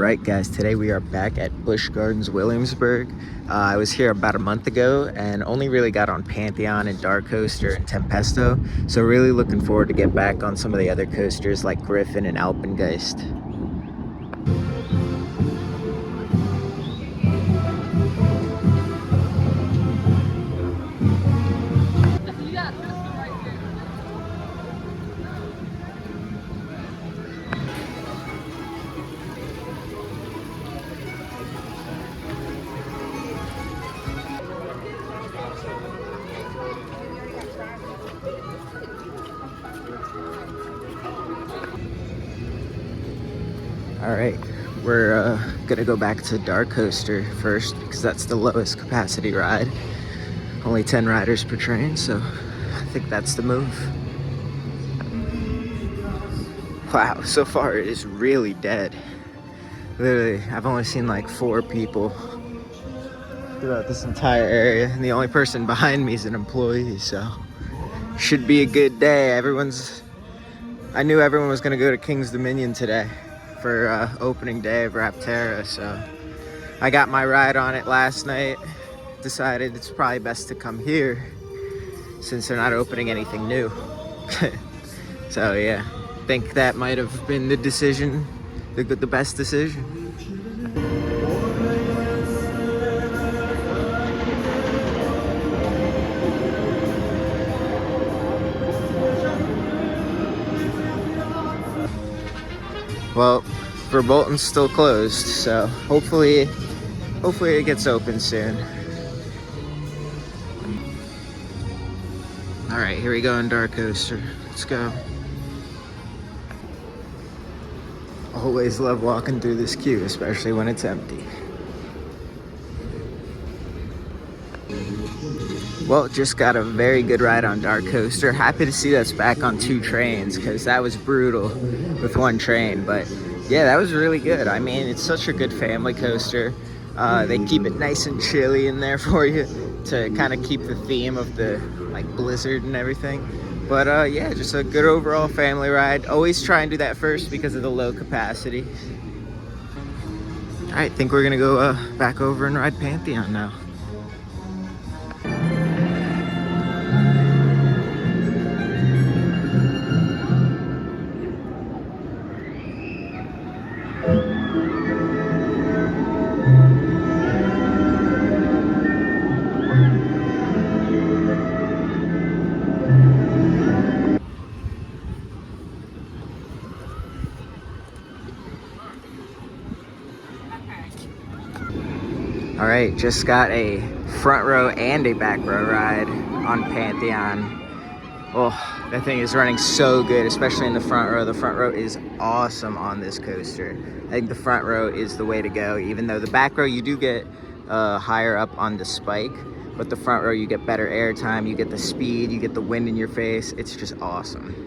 Alright guys, today we are back at Busch Gardens, Williamsburg. I was here about a month ago and only really got on Pantheon and Dark Coaster and Tempesto. So really looking forward to get back on some of the other coasters like Griffin and Alpengeist. Alright, we're gonna go back to Dark Coaster first because that's the lowest capacity ride. Only 10 riders per train, so I think that's the move. Wow, so far it is really dead. Literally, I've only seen like 4 people throughout this entire area, and the only person behind me is an employee, so should be a good day. I knew everyone was gonna go to King's Dominion today for opening day of Rapterra, so I got my ride on it last night. Decided it's probably best to come here since they're not opening anything new. So yeah, think that might have been the decision, the best decision. Well, Verbolten's still closed, so hopefully it gets open soon. All right, here we go on Dark Coaster. Let's go. Always love walking through this queue, especially when it's empty. Well, just got a very good ride on Dark Coaster. Happy to see that's back on 2 trains because that was brutal with 1 train. But yeah, that was really good. I mean, it's such a good family coaster. They keep it nice and chilly in there for you to kind of keep the theme of the like blizzard and everything. But yeah, just a good overall family ride. Always try and do that first because of the low capacity. All right, think we're gonna go back over and ride Pantheon now. All right, just got a front row and a back row ride on Pantheon. Oh, that thing is running so good, especially in the front row. The front row is awesome on this coaster. I think the front row is the way to go, even though the back row you do get higher up on the spike, but the front row you get better air time, you get the speed, you get the wind in your face. It's just awesome.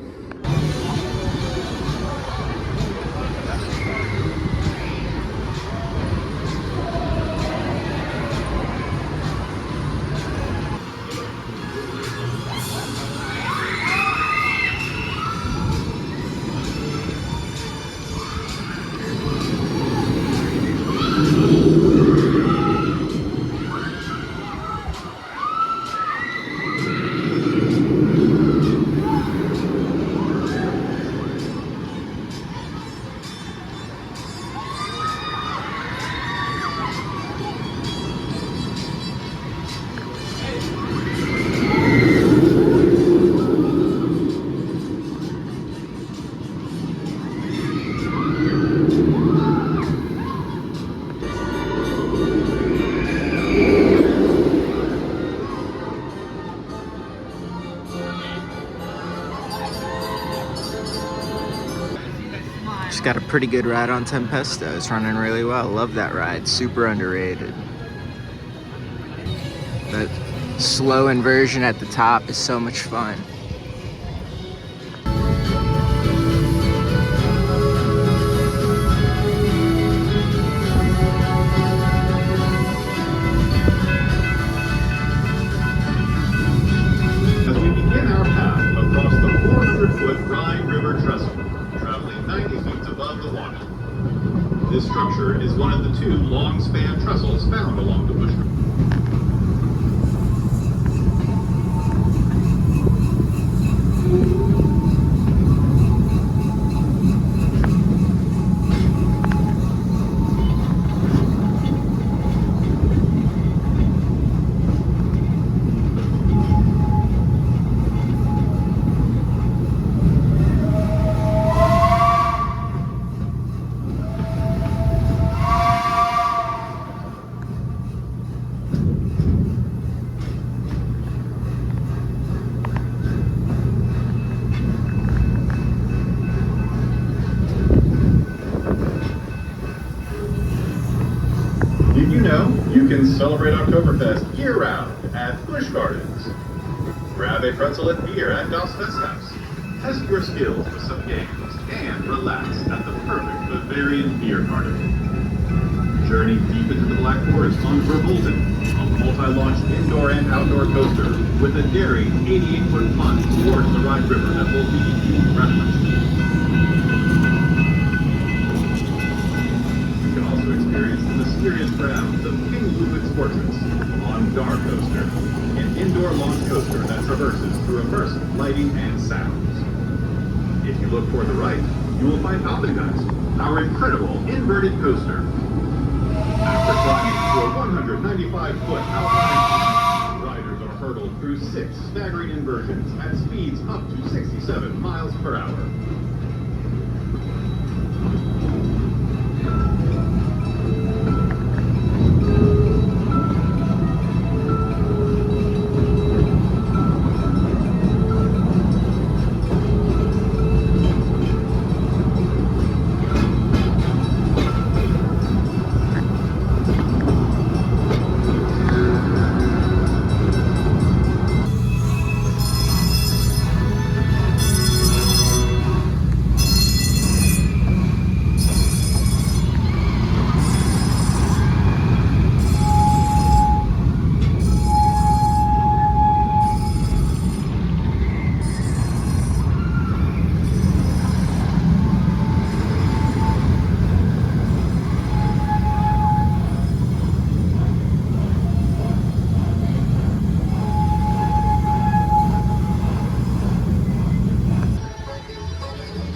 Just got a pretty good ride on Tempesto. It's running really well. Love that ride. Super underrated. That slow inversion at the top is so much fun. As we begin our path across the 400-foot Rhine River Trestle, traveling 90 feet above the water. This structure coaster is one of the two long-span trestles found along the Busch. Did you know you can celebrate Oktoberfest year-round at Busch Gardens? Grab a pretzel and beer at Das Festhaus. Test your skills with some games and relax at the perfect Bavarian beer garden. Journey deep into the Black Forest on Verbolten, a multi-launch indoor and outdoor coaster with a daring 88-foot plunge towards the Rhine River that will leave you breathless. Experience the mysterious grounds of King Ludwig's fortress on Dar Coaster, an indoor launch coaster that traverses through immersive lighting and sounds. If you look toward the right, you will find Alpengeist, our incredible inverted coaster. After climbing to a 195-foot alpine, riders are hurtled through 6 staggering inversions at speeds up to 67 miles per hour.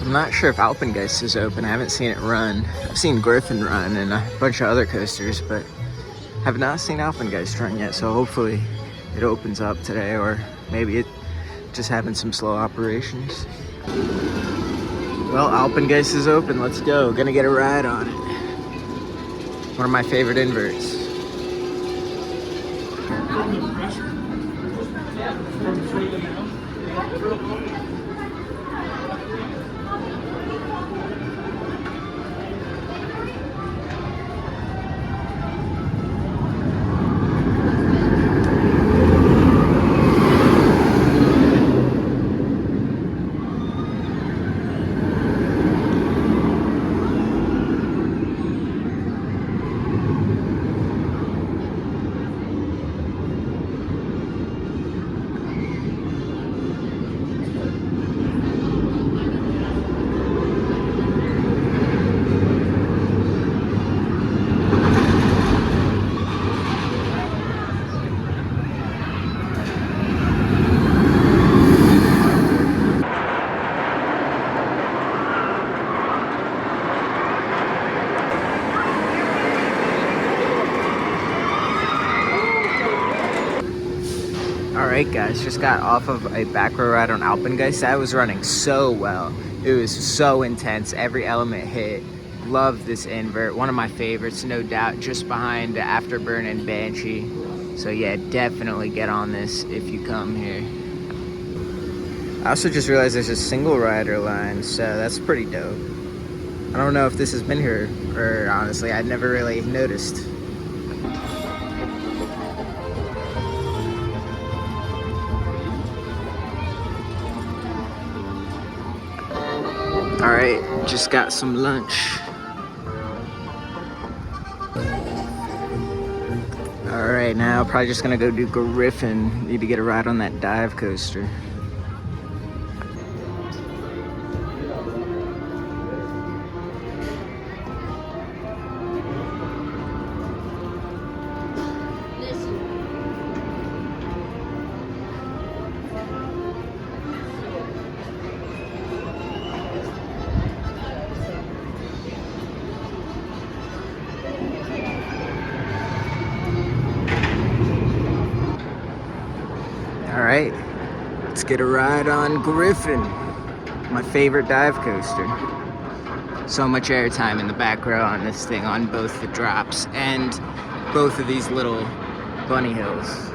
I'm not sure if Alpengeist is open. I haven't seen it run. I've seen Griffin run and a bunch of other coasters, but have not seen Alpengeist run yet. So hopefully it opens up today, or maybe it just having some slow operations. Well, Alpengeist is open. Let's go. Gonna get a ride on it. One of my favorite inverts. Alright guys, just got off of a back row ride on Alpengeist. That was running so well. It was so intense. Every element hit. Love this invert. One of my favorites, no doubt, just behind the Afterburn and Banshee. So yeah, definitely get on this if you come here. I also just realized there's a single rider line, so that's pretty dope. I don't know if this has been here, or honestly, I'd never really noticed. Alright, just got some lunch. Alright, now probably just gonna go do Griffin. Need to get a ride on that dive coaster. right, let's get a ride on Griffin, my favorite dive coaster. So much airtime in the back row on this thing, on both the drops and both of these little bunny hills.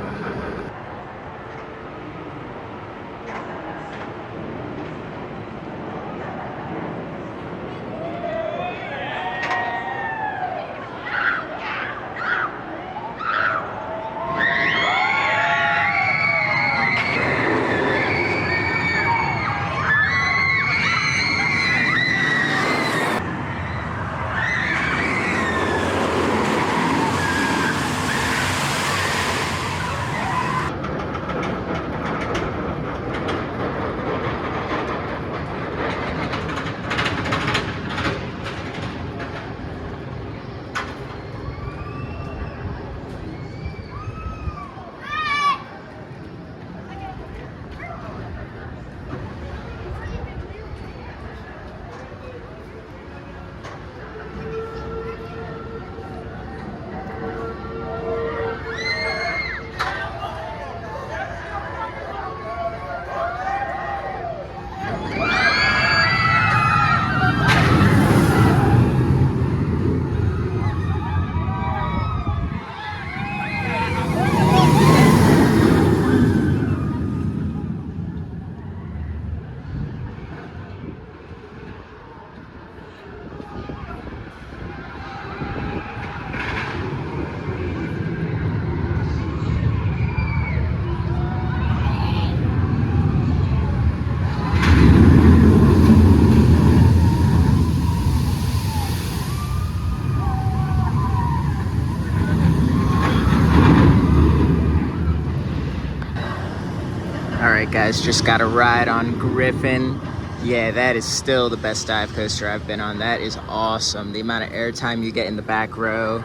Alright guys, just got a ride on Griffin. Yeah, that is still the best dive coaster I've been on. That is awesome. The amount of airtime you get in the back row.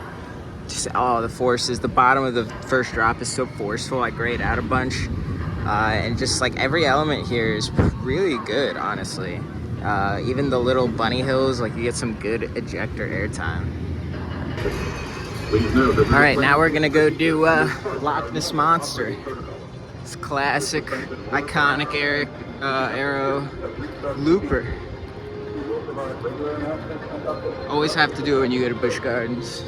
Just all the forces. The bottom of the first drop is so forceful. I grayed out a bunch. And just like every element here is really good, honestly. Even the little bunny hills, like you get some good ejector airtime. Alright, now we're gonna go do Loch Ness Monster. It's classic, iconic aero looper. Always have to do it when you go to Busch Gardens.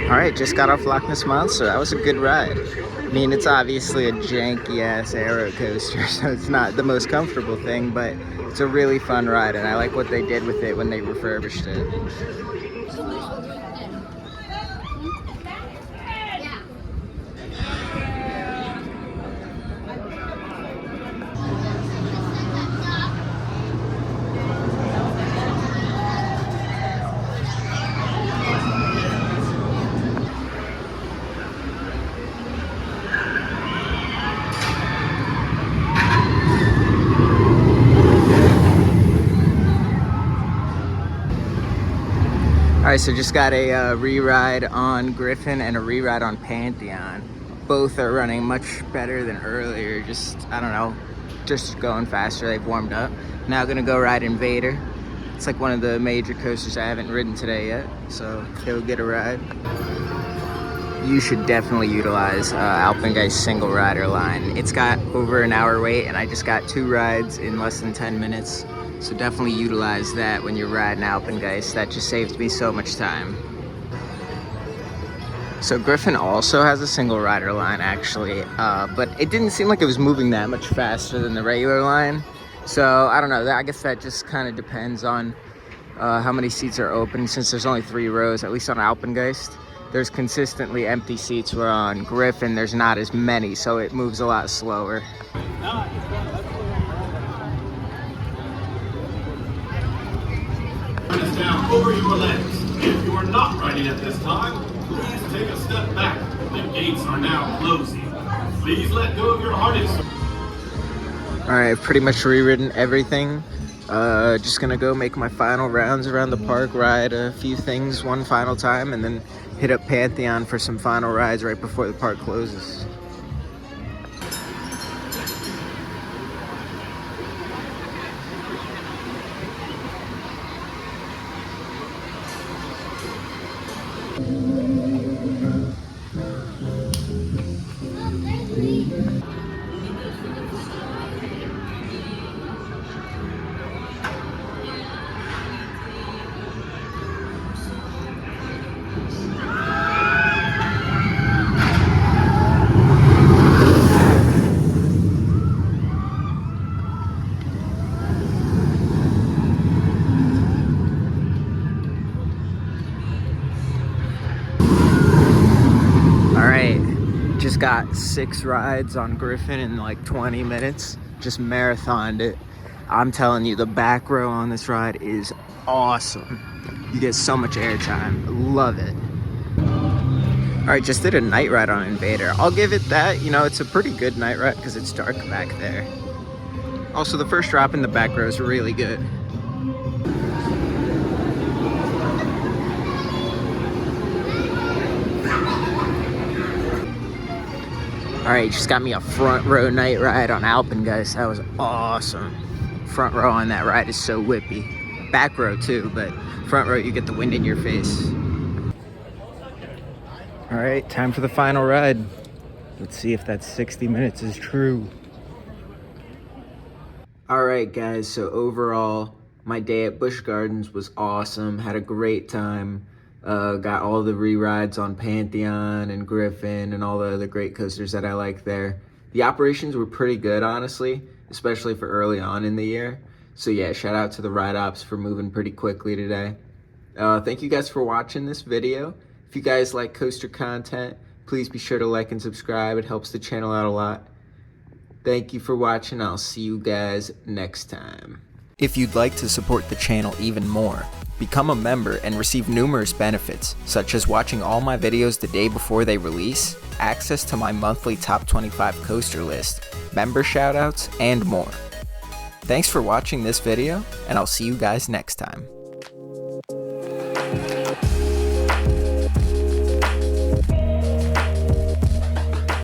Alright, just got off Loch Ness Monster. That was a good ride. I mean, it's obviously a janky-ass aero coaster, so it's not the most comfortable thing, but it's a really fun ride, and I like what they did with it when they refurbished it. Alright, so just got a re-ride on Griffin and a re-ride on Pantheon. both are running much better than earlier. Just, I don't know, just going faster. They've warmed up. Now gonna go ride Invader. It's like one of the major coasters I haven't ridden today yet, so go get a ride. You should definitely utilize Alpengeist single rider line. It's got over an hour wait, and I just got 2 rides in less than 10 minutes. So definitely utilize that when you're riding Alpengeist. That just saves me so much time. So Griffin also has a single rider line actually, but it didn't seem like it was moving that much faster than the regular line. So I don't know, I guess that just kind of depends on how many seats are open, since there's only 3 rows, at least on Alpengeist. There's consistently empty seats, where on Griffin there's not as many, so it moves a lot slower. Down over your legs. If you are not riding at this time, please take a step back. The gates are now closing. Please let go of your harness. Alright, I've pretty much reridden everything. Just gonna go make my final rounds around the park, ride a few things one final time, and then hit up Pantheon for some final rides right before the park closes. Just got 6 rides on Griffin in like 20 minutes. Just marathoned it. I'm telling you, the back row on this ride is awesome. You get so much airtime. Love it. Alright, just did a night ride on Invader. I'll give it that. You know, it's a pretty good night ride because it's dark back there. Also, the first drop in the back row is really good. Alright, just got me a front row night ride on Alpengeist. That was awesome. Front row on that ride is so whippy. Back row too, but front row you get the wind in your face. Alright, time for the final ride. Let's see if that 60 minutes is true. Alright guys, so overall, my day at Busch Gardens was awesome. Had a great time. Got all the re-rides on Pantheon and Griffin and all the other great coasters that I like there. The operations were pretty good, honestly, especially for early on in the year. So yeah, shout out to the ride ops for moving pretty quickly today. Thank you guys for watching this video. If you guys like coaster content, please be sure to like and subscribe. It helps the channel out a lot. Thank you for watching. I'll see you guys next time. If you'd like to support the channel even more, become a member and receive numerous benefits, such as watching all my videos the day before they release, access to my monthly top 25 coaster list, member shoutouts, and more. Thanks for watching this video, and I'll see you guys next time.